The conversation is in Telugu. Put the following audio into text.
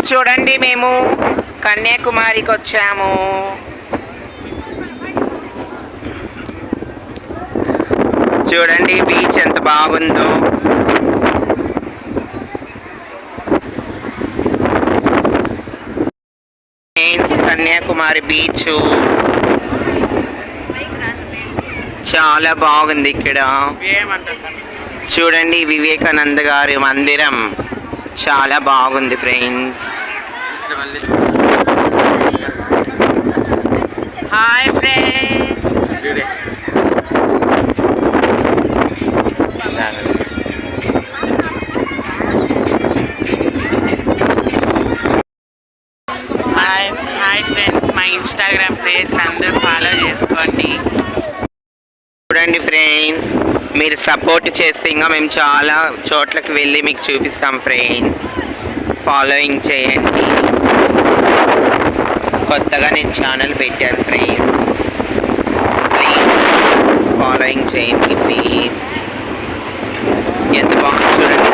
చూడండి మేము కన్యాకుమారికి వచ్చాము. చూడండి బీచ్ ఎంత బాగుందో. కన్యాకుమారి బీచ్ చాలా బాగుంది. ఇక్కడ చూడండి వివేకానంద గారి మందిరం చాలా బాగుంది friends. Hi friends. Hi friends, మా ఇన్స్టాగ్రామ్ పేజ్ అందరూ ఫాలో చేసుకోండి. చూడండి ఫ్రెండ్స్, మీరు సపోర్ట్ చేస్తే ఇంకా మేము చాలా చోట్లకి వెళ్ళి మీకు చూపిస్తాం ఫ్రెండ్స్. ఫాలోయింగ్ చేయండి. కొత్తగా నేను ఛానల్ పెట్టాను ఫ్రెండ్స్, ప్లీజ్ ఫాలోయింగ్ చేయండి ప్లీజ్. ఎంత బాగుంది చూడండి